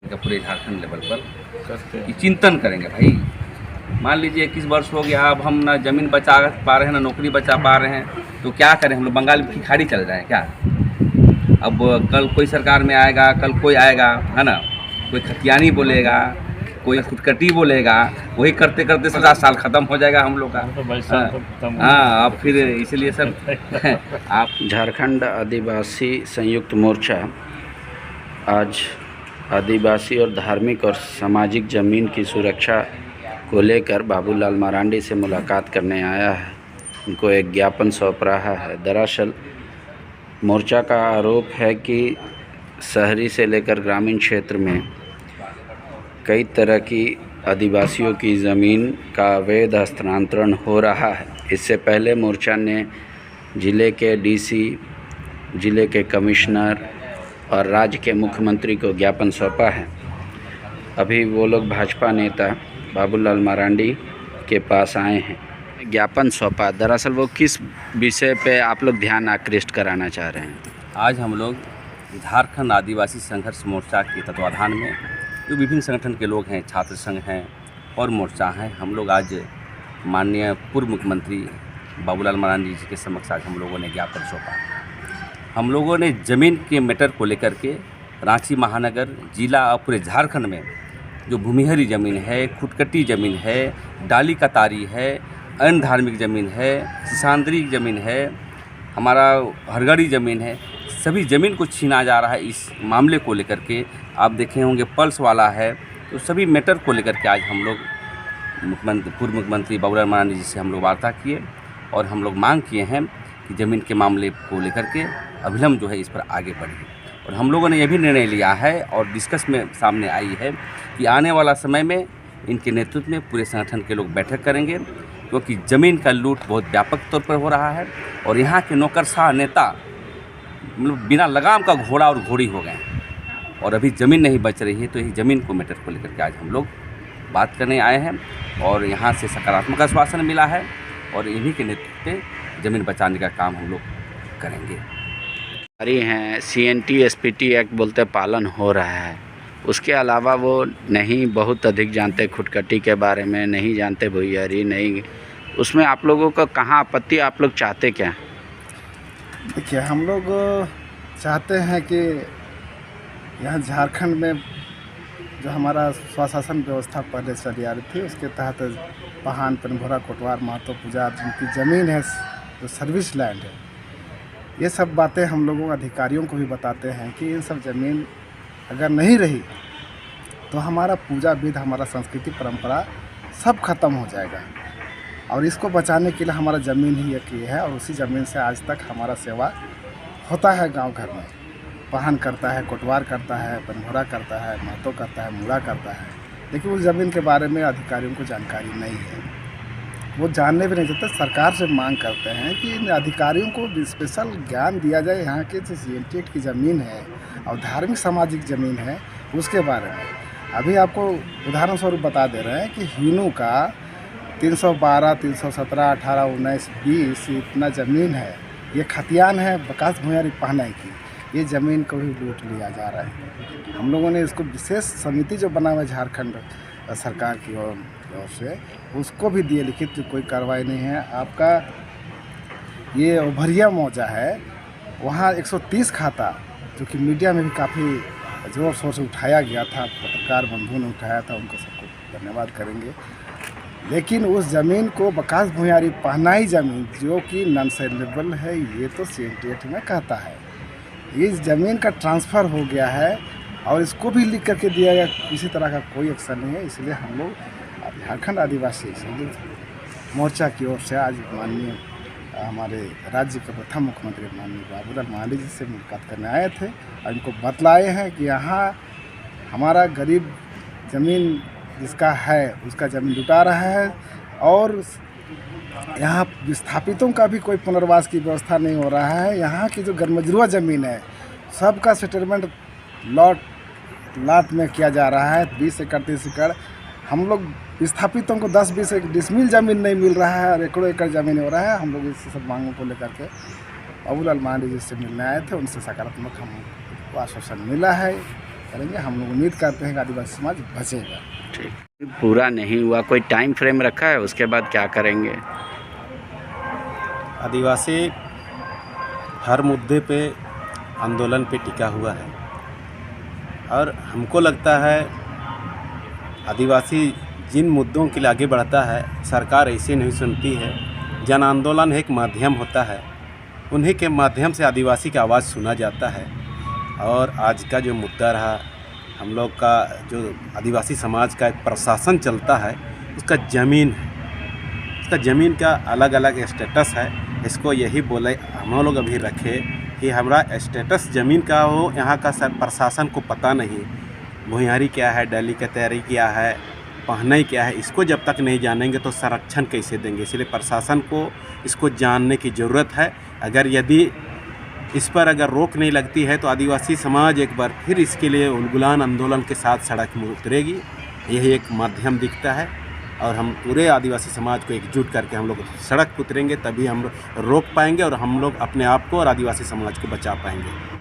का पूरे झारखंड लेवल पर कि चिंतन करेंगे भाई। मान लीजिए 21 वर्ष हो गया, अब हम ना ज़मीन बचा पा रहे हैं ना नौकरी बचा पा रहे हैं, तो क्या करें? हम लोग बंगाल की खाड़ी चल रहे हैं क्या? अब कल कोई सरकार में आएगा, कल कोई आएगा, है ना, कोई खतियानी बोलेगा, कोई खुदकटी बोलेगा, वही करते करते 50 साल ख़त्म हो जाएगा हम लोग का। हाँ, अब फिर इसलिए सर आप झारखंड आदिवासी संयुक्त मोर्चा आज आदिवासी और धार्मिक और सामाजिक ज़मीन की सुरक्षा को लेकर बाबूलाल मरांडी से मुलाकात करने आया है। उनको एक ज्ञापन सौंप रहा है। दरअसल मोर्चा का आरोप है कि शहरी से लेकर ग्रामीण क्षेत्र में कई तरह की आदिवासियों की ज़मीन का अवैध हस्तांतरण हो रहा है। इससे पहले मोर्चा ने ज़िले के डीसी, ज़िले के कमिश्नर और राज्य के मुख्यमंत्री को ज्ञापन सौंपा है। अभी वो लोग भाजपा नेता बाबूलाल मरांडी के पास आए हैं, ज्ञापन सौंपा। दरअसल वो किस विषय पे आप लोग ध्यान आकृष्ट कराना चाह रहे हैं? आज हम लोग झारखंड आदिवासी संघर्ष मोर्चा के तत्वाधान में जो विभिन्न संगठन के लोग हैं, छात्र संघ हैं और मोर्चा हैं, हम लोग आज माननीय पूर्व मुख्यमंत्री बाबूलाल मरांडी जी के समक्ष आज हम लोगों ने ज्ञापन सौंपा। हम लोगों ने ज़मीन के मैटर को लेकर के रांची महानगर, जिला और पूरे झारखंड में जो भूमिहरी ज़मीन है, खुदकटी ज़मीन है, डाली कतारी है, अन्य धार्मिक ज़मीन है, सिसांदरी ज़मीन है, हमारा हरगढ़ी ज़मीन है, सभी ज़मीन को छीना जा रहा है। इस मामले को लेकर के आप देखे होंगे पल्स वाला है, तो सभी मैटर को लेकर के आज हम लोग पूर्व मुख्यमंत्री बाबूलाल मरांडी जी से हम लोग वार्ता किए और हम लोग मांग किए हैं कि ज़मीन के मामले को लेकर के अविलंब जो है इस पर आगे बढ़े। और हम लोगों ने यह भी निर्णय लिया है और डिस्कस में सामने आई है कि आने वाला समय में इनके नेतृत्व में पूरे संगठन के लोग बैठक करेंगे, क्योंकि ज़मीन का लूट बहुत व्यापक तौर पर हो रहा है और यहाँ के नौकरशाह नेता मतलब बिना लगाम का घोड़ा और घोड़ी हो गए हैं और अभी ज़मीन नहीं बच रही है। तो यही ज़मीन को मैटर को लेकर के आज हम लोग बात करने आए हैं और यहाँ से सकारात्मक आश्वासन मिला है और इन्हीं के नेतृत्व में ज़मीन बचाने का काम हम लोग करेंगे। हैं CNT SPT एक्ट बोलते पालन हो रहा है, उसके अलावा वो नहीं बहुत अधिक जानते खुदकटी के बारे में, नहीं जानते भुइयारी नहीं, उसमें आप लोगों का कहाँ आपत्ति? आप लोग चाहते क्या? देखिए, हम लोग चाहते हैं कि यहाँ झारखंड में जो हमारा स्वशासन व्यवस्था पहले चली आ रही थी, उसके तहत पहान, पनभोरा, कोटवार, महतो, पूजा जिनकी ज़मीन है, जो सर्विस लैंड है, ये सब बातें हम लोगों अधिकारियों को भी बताते हैं कि इन सब ज़मीन अगर नहीं रही तो हमारा पूजा विध, हमारा संस्कृति परंपरा सब खत्म हो जाएगा। और इसको बचाने के लिए हमारा ज़मीन ही एक ये है और उसी ज़मीन से आज तक हमारा सेवा होता है। गांव घर में पहान करता है, कोटवार करता है, पनभोरा करता है, महतो करता है, मुड़ा करता है, लेकिन उस ज़मीन के बारे में अधिकारियों को जानकारी नहीं है, वो जानने भी नहीं चाहते। सरकार से मांग करते हैं कि इन अधिकारियों को स्पेशल ज्ञान दिया जाए, यहाँ के जो CNT की ज़मीन है और धार्मिक सामाजिक ज़मीन है उसके बारे में। अभी आपको उदाहरण स्वरूप बता दे रहे हैं कि हिनू का 312, 317, 18, 19, 20 इतना ज़मीन है, ये खतियान है बकास भुइयारी पहनाई की, ये ज़मीन को भी लूट लिया जा रहा है। हम लोगों ने इसको विशेष समिति जो बना हुआ है झारखंड सरकार की ओर से, उसको भी दिए लिखित, कोई कार्रवाई नहीं है। आपका ये उभरिया मौजा है, वहाँ 130 खाता, जो कि मीडिया में भी काफ़ी जोर शोर से उठाया गया था, पत्रकार बंधुओं ने उठाया था, उनको सबको धन्यवाद करेंगे। लेकिन उस ज़मीन को बकास भुइयारी पहनाई ज़मीन जो कि नॉन सेलेबल है, ये तो CNT एक्ट में कहता है। इस ज़मीन का ट्रांसफ़र हो गया है और इसको भी लिख करके दिया गया, किसी तरह का कोई एक्शन नहीं है। इसलिए हम लोग झारखंड आदिवासी संयुक्त मोर्चा की ओर से आज माननीय हमारे राज्य के प्रथम मुख्यमंत्री माननीय बाबूलाल मरांडी जी से मुलाकात करने आए थे और इनको बतलाए हैं कि यहाँ हमारा गरीब ज़मीन जिसका है उसका ज़मीन लुटा रहा है और यहाँ विस्थापितों का भी कोई पुनर्वास की व्यवस्था नहीं हो रहा है। यहाँ की जो गरमजरुआ ज़मीन है सबका सेटलमेंट लाट में किया जा रहा है, 20 एकड़ 30 एकड़। हम लोग विस्थापितों को 10-20 डिसमिल ज़मीन नहीं मिल रहा है और एकड़ों एकड़ ज़मीन हो रहा है। हम लोग इस सब मांगों को लेकर के बाबूलाल मरांडी जी से मिलने आए थे, उनसे सकारात्मक हमको आश्वासन मिला है करेंगे। हम लोग उम्मीद करते हैं कि आदिवासी समाज बचेगा। ठीक, पूरा नहीं हुआ, कोई टाइम फ्रेम रखा है उसके बाद क्या करेंगे? आदिवासी हर मुद्दे पे आंदोलन पे टिका हुआ है और हमको लगता है आदिवासी जिन मुद्दों के लिए आगे बढ़ता है सरकार ऐसे नहीं सुनती है। जन आंदोलन एक माध्यम होता है, उन्हीं के माध्यम से आदिवासी की आवाज़ सुना जाता है। और आज का जो मुद्दा रहा हम लोग का, जो आदिवासी समाज का एक प्रशासन चलता है, उसका ज़मीन है, उसका ज़मीन का अलग अलग स्टेटस है। इसको यही बोले हम लोग अभी रखे कि हमारा स्टेटस ज़मीन का हो, यहाँ का प्रशासन को पता नहीं भूमिहारी क्या है, डली का तैयारी क्या है, पहनाई क्या है। इसको जब तक नहीं जानेंगे तो संरक्षण कैसे देंगे। इसलिए प्रशासन को इसको जानने की ज़रूरत है। अगर यदि इस पर अगर रोक नहीं लगती है तो आदिवासी समाज एक बार फिर इसके लिए उलगुलान आंदोलन के साथ सड़क में उतरेगी। यही एक माध्यम दिखता है और हम पूरे आदिवासी समाज को एकजुट करके हम लोग सड़क पर उतरेंगे, तभी हम रोक पाएंगे और हम लोग अपने आप को और आदिवासी समाज को बचा पाएंगे।